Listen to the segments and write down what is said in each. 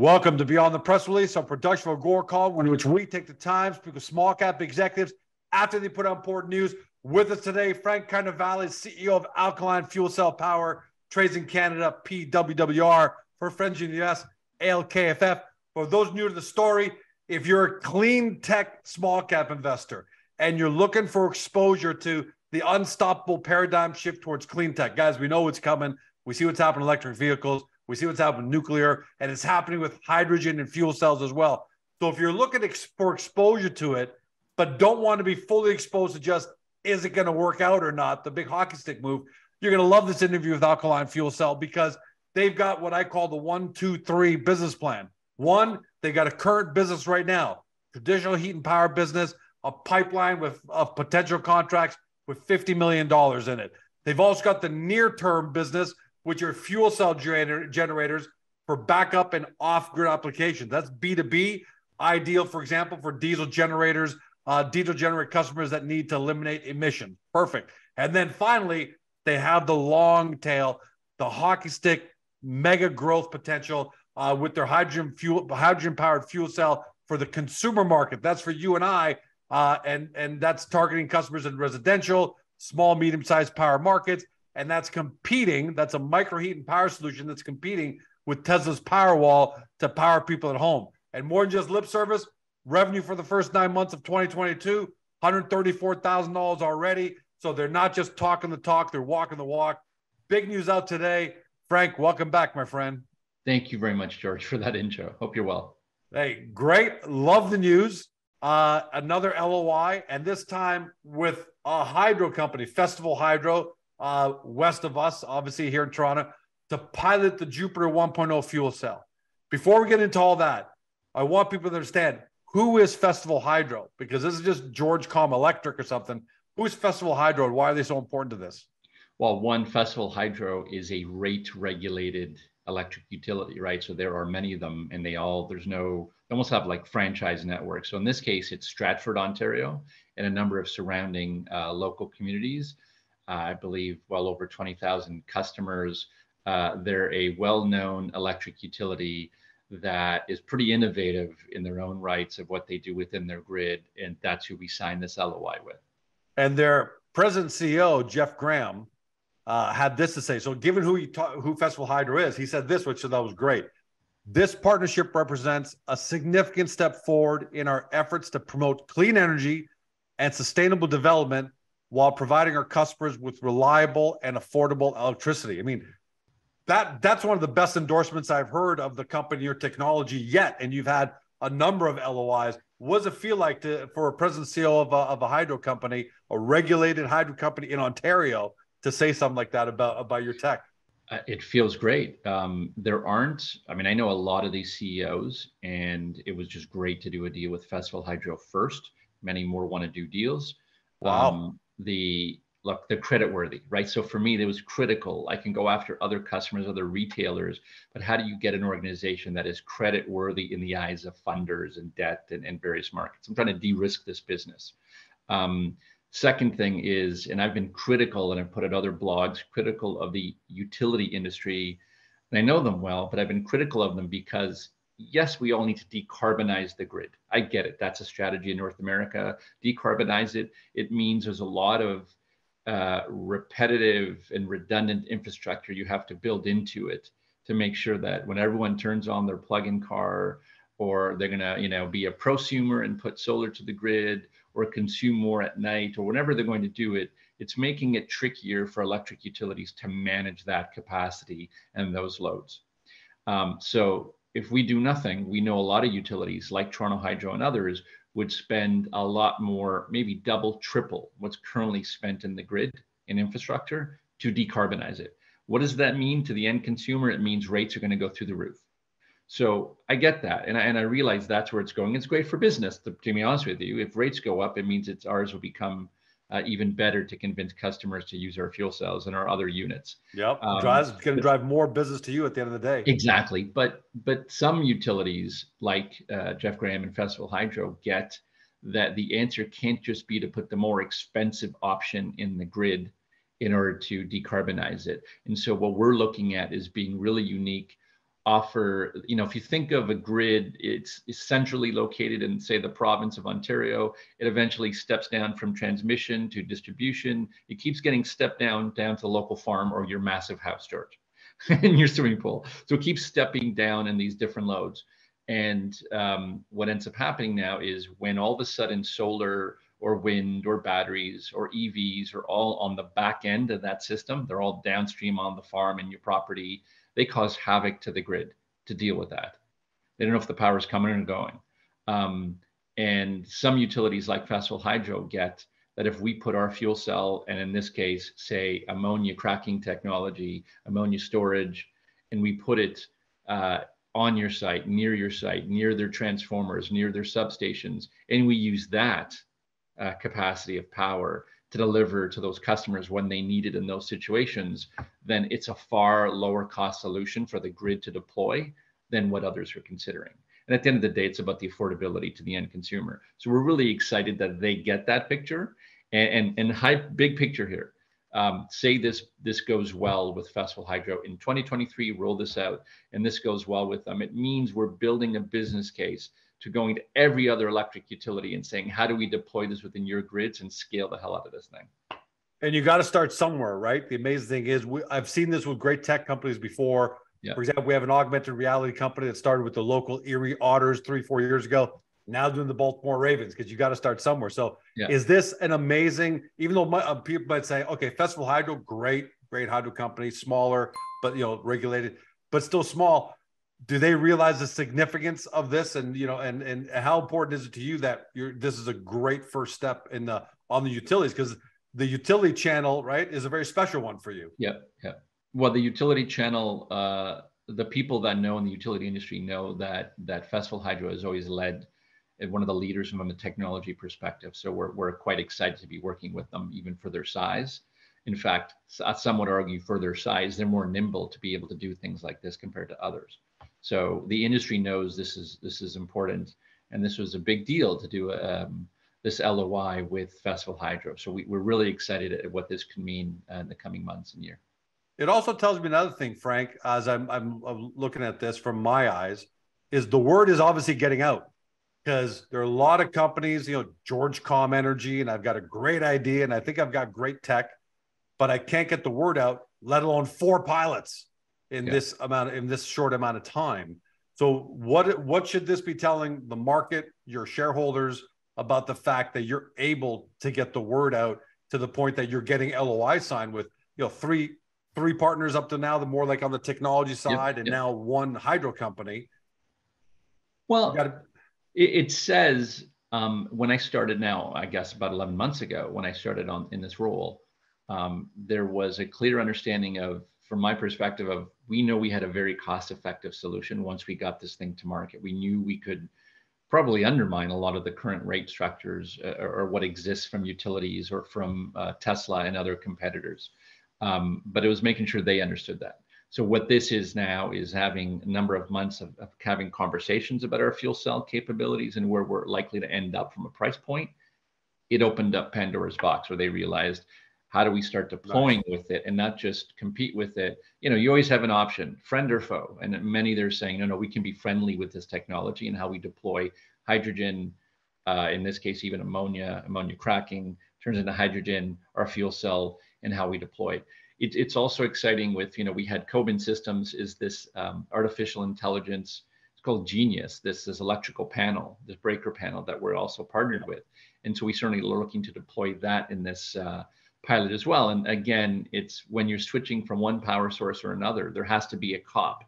Welcome to Beyond the Press Release, a production of Agora Call, in which we take the time to speak with small cap executives after they put out important news. With us today, Frank Carnevale, CEO of Alkaline Fuel Cell Power, trades in Canada, PWWR, for friends in the US, ALKFF. For those new to the story, if you're a clean tech small cap investor and you're looking for exposure to the unstoppable paradigm shift towards clean tech, guys, we know what's coming. We see what's happening in electric vehicles. We see what's happening in nuclear, and it's happening with hydrogen and fuel cells as well. So if you're looking for exposure to it, but don't want to be fully exposed to just, is it going to work out or not, the big hockey stick move, you're going to love this interview with Alkaline Fuel Cell because they've got what I call the 1, 2, 3 business plan. One, they got a current business right now, traditional heat and power business, a pipeline of potential contracts with $50 million in it. They've also got the near-term business, which are fuel cell generators for backup and off-grid applications. That's B2B, ideal, for example, for diesel generators, diesel generator customers that need to eliminate emissions. Perfect. And then finally, they have the long tail, the hockey stick, mega growth potential with their hydrogen-powered fuel cell for the consumer market. That's for you and I, and that's targeting customers in residential, small, medium-sized power markets. And that's competing. That's a micro heat and power solution that's competing with Tesla's Powerwall to power people at home. And more than just lip service, revenue for the first 9 months of 2022, $134,000 already. So they're not just talking the talk, they're walking the walk. Big news out today. Frank, welcome back, my friend. Thank you very much, George, for that intro. Hope you're well. Hey, great. Love the news. Another LOI, and this time with a hydro company, Festival Hydro, west of us, obviously here in Toronto, to pilot the Jupiter 1.0 fuel cell. Before we get into all that, I want people to understand, who is Festival Hydro? Because this is just George Com Electric or something. Who is Festival Hydro and why are they so important to this? Well, one, Festival Hydro is a rate-regulated electric utility, right? So there are many of them, and they almost have like franchise networks. So in this case, it's Stratford, Ontario, and a number of surrounding local communities. I believe well over 20,000 customers. They're a well-known electric utility that is pretty innovative in their own rights of what they do within their grid, and that's who we signed this LOI with. And their president CEO, Jeff Graham, had this to say. So given who Festival Hydro is, he said this, which I thought was great. This partnership represents a significant step forward in our efforts to promote clean energy and sustainable development while providing our customers with reliable and affordable electricity. I mean, that's one of the best endorsements I've heard of the company or technology yet. And you've had a number of LOIs. What does it feel like for a president CEO of a hydro company, a regulated hydro company in Ontario, to say something like that about your tech? It feels great. I know a lot of these CEOs, and it was just great to do a deal with Festival Hydro first. Many more want to do deals. Wow. They're credit worthy, right? So for me, that was critical. I can go after other customers, other retailers, but how do you get an organization that is credit worthy in the eyes of funders and debt and various markets? I'm trying to de-risk this business. Second thing is, and I've been critical, and I've put out other blogs, critical of the utility industry. And I know them well, but I've been critical of them because yes, we all need to decarbonize the grid. I get it. That's a strategy in North America. Decarbonize it. It means there's a lot of repetitive and redundant infrastructure you have to build into it to make sure that when everyone turns on their plug-in car, or they're gonna, be a prosumer and put solar to the grid, or consume more at night, or whenever they're going to do it, it's making it trickier for electric utilities to manage that capacity and those loads. So if we do nothing, we know a lot of utilities like Toronto Hydro and others would spend a lot more, maybe double, triple what's currently spent in the grid in infrastructure to decarbonize it. What does that mean to the end consumer? It means rates are going to go through the roof. So I get that. And I realize that's where it's going. It's great for business, to be honest with you. If rates go up, it means ours will become even better to convince customers to use our fuel cells and our other units. Yep, it's going to drive more business to you at the end of the day. Exactly, but some utilities like Jeff Graham and Festival Hydro get that the answer can't just be to put the more expensive option in the grid in order to decarbonize it. And so what we're looking at is being really unique offer, if you think of a grid, it's centrally located in, say, the province of Ontario. It eventually steps down from transmission to distribution. It keeps getting stepped down to the local farm or your massive house storage in your swimming pool. So it keeps stepping down in these different loads. And what ends up happening now is when all of a sudden solar or wind or batteries or EVs are all on the back end of that system, they're all downstream on the farm and your property, they cause havoc to the grid to deal with that. They don't know if the power is coming or going. And some utilities like Festival Hydro get that if we put our fuel cell, and in this case, say ammonia cracking technology, ammonia storage, and we put it on your site, near their transformers, near their substations, and we use that capacity of power to deliver to those customers when they need it in those situations, then it's a far lower cost solution for the grid to deploy than what others are considering. And at the end of the day, it's about the affordability to the end consumer. So we're really excited that they get that picture and big picture here. Say this goes well with Festival Hydro in 2023, roll this out, and this goes well with them. It means we're building a business case to going to every other electric utility and saying, how do we deploy this within your grids and scale the hell out of this thing? And you got to start somewhere, right? The amazing thing is I've seen this with great tech companies before. Yeah. For example, we have an augmented reality company that started with the local Erie Otters 3-4 years ago, now doing the Baltimore Ravens, because you got to start somewhere. So is this an amazing, even though people might say, okay, Festival Hydro, great hydro company, smaller, but regulated, but still small. Do they realize the significance of this, and and how important is it to you that this is a great first step on the utilities, because the utility channel, right, is a very special one for you. Yeah. Well, the utility channel, the people that know in the utility industry know that Festival Hydro has always led, one of the leaders from a technology perspective. So we're quite excited to be working with them, even for their size. In fact, some would argue for their size, they're more nimble to be able to do things like this compared to others. So the industry knows this is important, and this was a big deal to do this LOI with Festival Hydro. So we're really excited at what this can mean in the coming months and year. It also tells me another thing, Frank, as I'm looking at this from my eyes, is the word is obviously getting out, because there are a lot of companies, George Com Energy, and I've got a great idea, and I think I've got great tech, but I can't get the word out, let alone 4 pilots in this short amount of time. So what should this be telling the market, your shareholders, about the fact that you're able to get the word out to the point that you're getting LOI signed with three partners up to now, the more like on the technology side, and now one hydro company? Well, it says when I started now, I guess about 11 months ago, when I started in this role, there was a clear understanding of, from my perspective, of we know we had a very cost-effective solution once we got this thing to market. We knew we could probably undermine a lot of the current rate structures or what exists from utilities or from Tesla and other competitors. But it was making sure they understood that. So what this is now is having a number of months of having conversations about our fuel cell capabilities and where we're likely to end up from a price point. It opened up Pandora's box, where they realized, how do we start deploying with it and not just compete with it? You always have an option, friend or foe. And many, they're saying, no, we can be friendly with this technology and how we deploy hydrogen, in this case, even ammonia cracking turns into hydrogen, our fuel cell, and how we deploy it. It's also exciting with, we had Cobin Systems, is this artificial intelligence, it's called Genius, this electrical panel, this breaker panel that we're also partnered with. And so we certainly are looking to deploy that in this pilot as well. And again, it's when you're switching from one power source or another, there has to be a cop.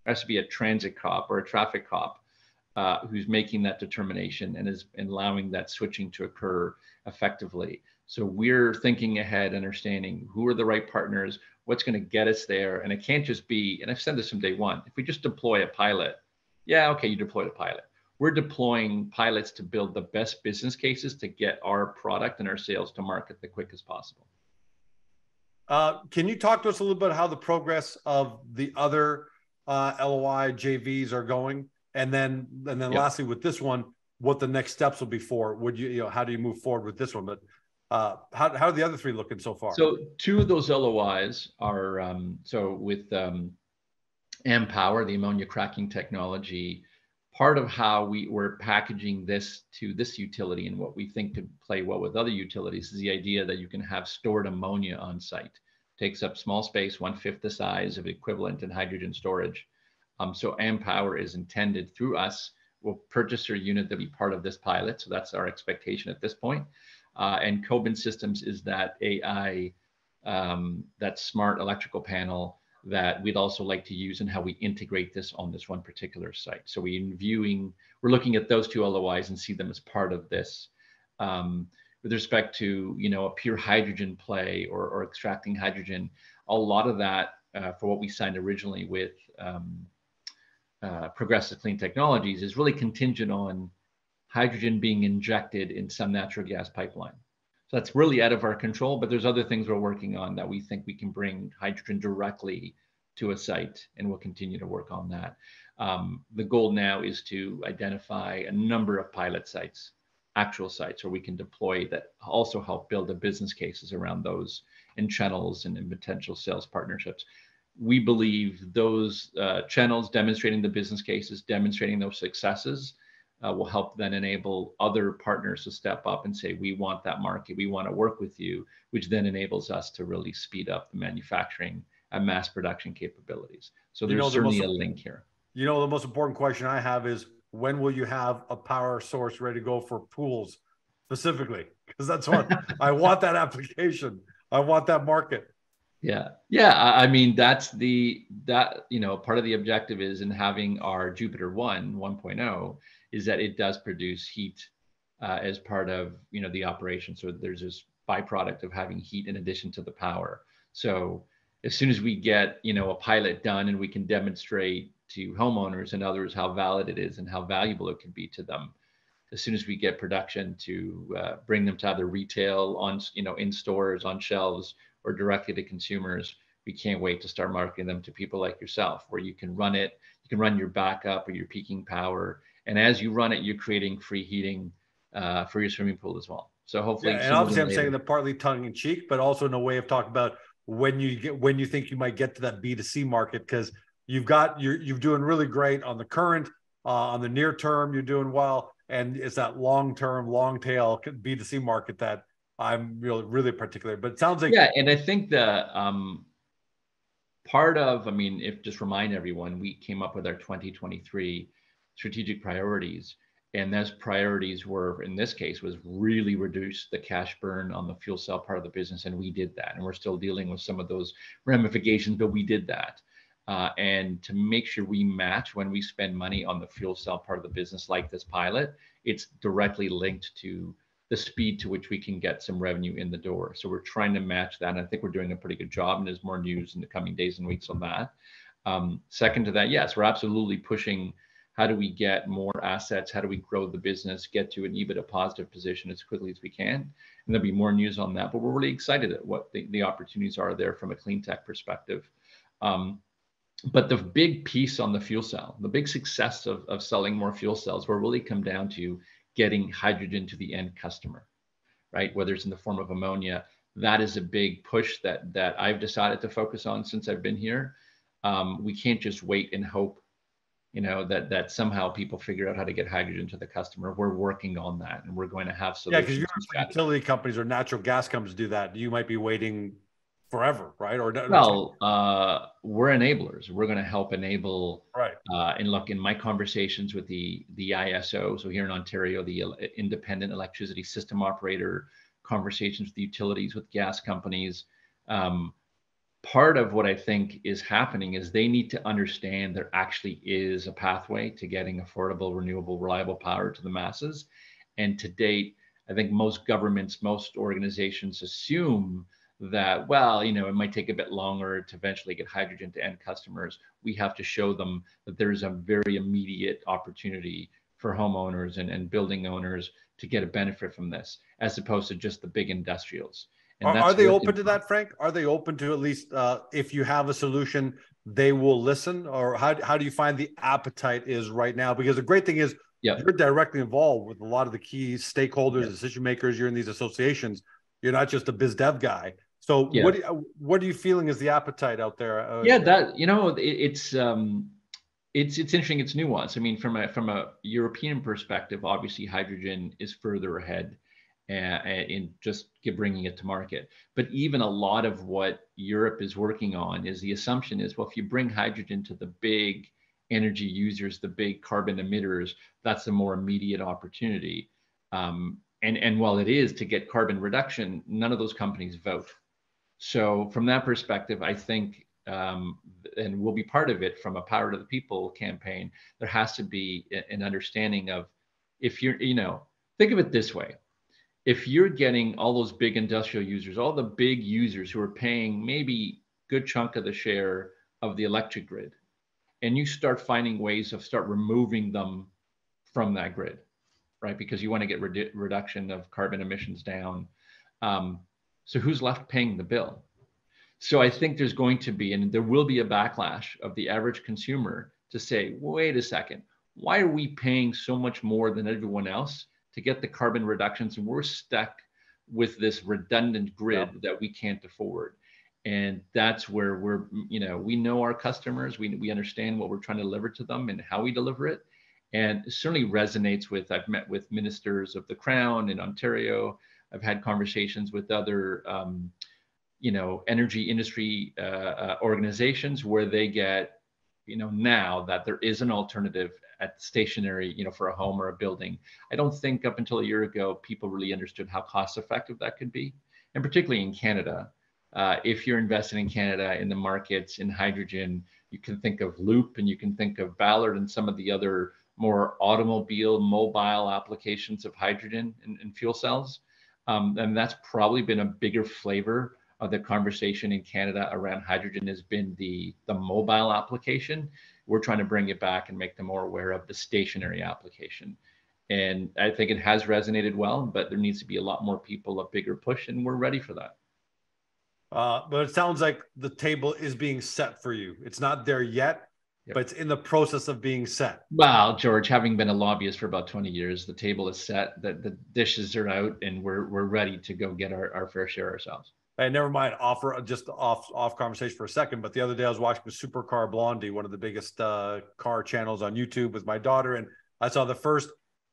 There has to be a transit cop or a traffic cop who's making that determination and is allowing that switching to occur effectively. So we're thinking ahead, understanding who are the right partners, what's going to get us there. And it can't just be, and I've said this from day one, if we just deploy a pilot, you deployed a pilot. We're deploying pilots to build the best business cases to get our product and our sales to market the quickest possible. Can you talk to us a little bit how the progress of the other LOI JVs are going? And then lastly, with this one, what the next steps will be for? How do you move forward with this one? But how are the other 3 looking so far? So 2 of those LOIs are, so with AmPower, the ammonia cracking technology, part of how we're packaging this to this utility and what we think could play well with other utilities is the idea that you can have stored ammonia on site. Takes up small space, 1/5 the size of equivalent in hydrogen storage. So AmPower is intended through us. We'll purchase a unit that'll be part of this pilot. So that's our expectation at this point. And Coben Systems is that AI, that smart electrical panel that we'd also like to use and how we integrate this on this one particular site. So we're looking at those two LOIs and see them as part of this. With respect to, a pure hydrogen play or extracting hydrogen, a lot of that for what we signed originally with Progressive Clean Technologies is really contingent on hydrogen being injected in some natural gas pipeline. So that's really out of our control, but there's other things we're working on that we think we can bring hydrogen directly to a site, and we'll continue to work on that. The goal now is to identify a number of pilot sites, actual sites where we can deploy that also help build the business cases around those and channels and potential sales partnerships. We believe those channels demonstrating the business cases, demonstrating those successes, will help then enable other partners to step up and say, we want that market, we want to work with you, which then enables us to really speed up the manufacturing and mass production capabilities. So there's certainly a link here. The most important question I have is, when will you have a power source ready to go for pools specifically? Because that's what I want, that application. I want that market. Yeah. I mean, part of the objective is in having our Jupiter 1.0 is that it does produce heat as part of, the operation. So there's this byproduct of having heat in addition to the power. So as soon as we get, a pilot done and we can demonstrate to homeowners and others how valid it is and how valuable it could be to them, as soon as we get production to bring them to either retail on, in stores, on shelves, or directly to consumers, we can't wait to start marketing them to people like yourself, where you can run it, you can run your backup or your peaking power. And as you run it, you're creating free heating for your swimming pool as well. So hopefully, and obviously I'm saying that partly tongue in cheek, but also in a way of talking about when you think you might get to that B2C market, because you're doing really great on the current, on the near term, you're doing well. And it's that long-term, long tail B2C market that I'm really particular, but it sounds like. Yeah. And I think the just remind everyone, we came up with our 2023 strategic priorities. And those priorities were, in this case, was really reduce the cash burn on the fuel cell part of the business. And we did that. And we're still dealing with some of those ramifications, but we did that. And to make sure we match when we spend money on the fuel cell part of the business, like this pilot, it's directly linked to the speed to which we can get some revenue in the door. So we're trying to match that. And I think we're doing a pretty good job. And there's more news in the coming days and weeks on that. Second to that, yes, we're absolutely pushing. How do we get more assets? How do we grow the business, get to an EBITDA positive position as quickly as we can? And there'll be more news on that, but we're really excited at what the opportunities are there from a clean tech perspective. But the big piece on the fuel cell, the big success of selling more fuel cells will really come down to getting hydrogen to the end customer, right? Whether it's in the form of ammonia, that is a big push that I've decided to focus on since I've been here. We can't just wait and hope, that somehow people figure out how to get hydrogen to the customer. We're working on that, and we're going to have solutions. Yeah, because utility companies or natural gas companies do that. You might be waiting forever, right? Or we're enablers. We're going to help enable. Right. And look, in my conversations with the ISO, so here in Ontario, the Independent Electricity System Operator, conversations with utilities, with gas companies. Part of what I think is happening is they need to understand there actually is a pathway to getting affordable, renewable, reliable power to the masses. And to date, I think most governments, most organizations assume that, it might take a bit longer to eventually get hydrogen to end customers. We have to show them that there's a very immediate opportunity for homeowners and building owners to get a benefit from this, as opposed to just the big industrials. Are they open to that, Frank? Are they open to, at least if you have a solution, they will listen? Or how do you find the appetite is right now? Because the great thing is you're directly involved with a lot of the key stakeholders, decision makers. You're in these associations. You're not just a biz dev guy. So Yeah. what are you feeling is the appetite out there? Yeah, that, it's interesting. It's nuanced. I mean, from a European perspective, obviously hydrogen is further ahead in just bringing it to market. But even a lot of what Europe is working on is the assumption is, well, if you bring hydrogen to the big energy users, the big carbon emitters, that's a more immediate opportunity. And while it is to get carbon reduction, none of those companies vote. So from that perspective, I think, and we'll be part of it from a Power to the People campaign, there has to be an understanding of, if you're, think of it this way. If you're getting all those big industrial users, all the big users who are paying maybe a good chunk of the share of the electric grid, and you start finding ways of start removing them from that grid, right? Because you want to get reduction of carbon emissions down. So who's left paying the bill? So I think there's going to be, and there will be, a backlash of the average consumer to say, wait a second, why are we paying so much more than everyone else to get the carbon reductions? And we're stuck with this redundant grid that we can't afford. And that's where we know our customers, we understand what we're trying to deliver to them and how we deliver it. And it certainly resonates with, I've met with ministers of the Crown in Ontario. I've had conversations with other, energy industry organizations where they get, now that there is an alternative at stationary, for a home or a building. I don't think up until a year ago, people really understood how cost effective that could be. And particularly in Canada, if you're invested in Canada, in the markets, in hydrogen, you can think of Loop and you can think of Ballard and some of the other more automobile, mobile applications of hydrogen and fuel cells. And that's probably been a bigger flavor of the conversation in Canada around hydrogen, has been the mobile application. We're trying to bring it back and make them more aware of the stationary application. And I think it has resonated well, but there needs to be a lot more people, a bigger push, and we're ready for that. But it sounds like the table is being set for you. It's not there yet, but it's in the process of being set. Well, George, having been a lobbyist for about 20 years, the table is set, the dishes are out, and we're ready to go get our fair share ourselves. Hey, never mind. Off conversation for a second. But the other day I was watching the Supercar Blondie, one of the biggest car channels on YouTube, with my daughter, and I saw the first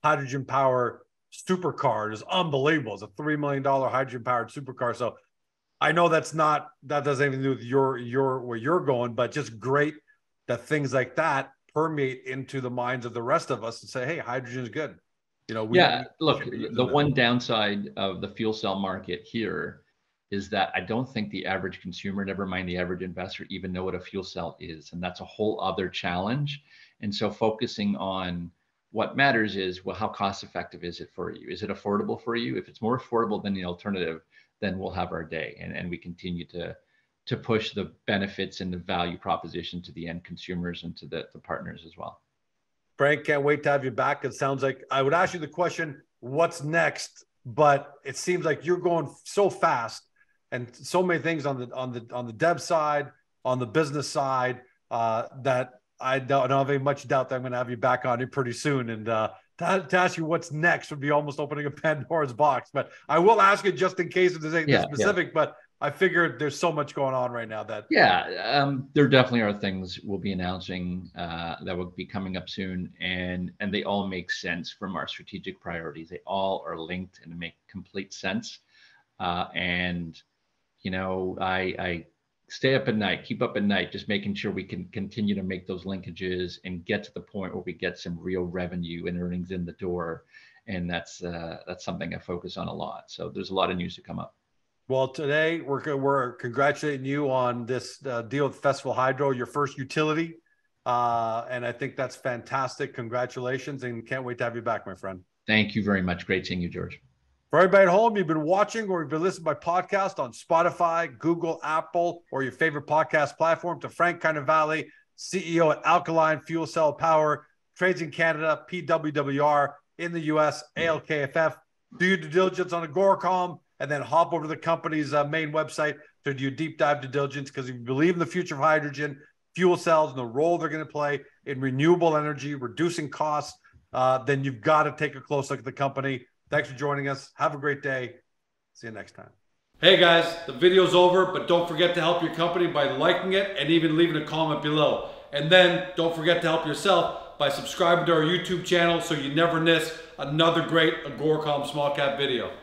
hydrogen power supercar. It was unbelievable. It's a $3 million hydrogen powered supercar. So I know that doesn't have anything to do with your where you're going, but just great that things like that permeate into the minds of the rest of us and say, hey, hydrogen is good. Look, the one downside of the fuel cell market here is that I don't think the average consumer, never mind the average investor, even know what a fuel cell is. And that's a whole other challenge. And so focusing on what matters is, well, how cost effective is it for you? Is it affordable for you? If it's more affordable than the alternative, then we'll have our day. And we continue to push the benefits and the value proposition to the end consumers and to the partners as well. Frank, can't wait to have you back. It sounds like I would ask you the question, what's next? But it seems like you're going so fast and so many things on the dev side, on the business side, that I don't have any much doubt that I'm going to have you back on it pretty soon. And to ask you what's next would be almost opening a Pandora's box. But I will ask it just in case if there's anything specific. But I figured there's so much going on right now that there definitely are things we'll be announcing that will be coming up soon, and they all make sense from our strategic priorities. They all are linked and make complete sense. And I stay up at night, keep up at night, just making sure we can continue to make those linkages and get to the point where we get some real revenue and earnings in the door. And that's something I focus on a lot. So there's a lot of news to come up. Well, today we're congratulating you on this deal with Festival Hydro, your first utility. And I think that's fantastic. Congratulations, and can't wait to have you back, my friend. Thank you very much. Great seeing you, George. For everybody at home, you've been watching or you've been listening to my podcast on Spotify, Google, Apple, or your favorite podcast platform. To Frank Carnevale, CEO at Alkaline Fuel Cell Power, trades in Canada, PWWR in the US, ALKFF. Do your due diligence on Agoracom, and then hop over to the company's main website to do your deep dive due diligence, because if you believe in the future of hydrogen, fuel cells, and the role they're going to play in renewable energy, reducing costs, then you've got to take a close look at the company. Thanks for joining us. Have a great day. See you next time. Hey guys, the video's over, but don't forget to help your company by liking it and even leaving a comment below. And then don't forget to help yourself by subscribing to our YouTube channel so you never miss another great Agoracom small cap video.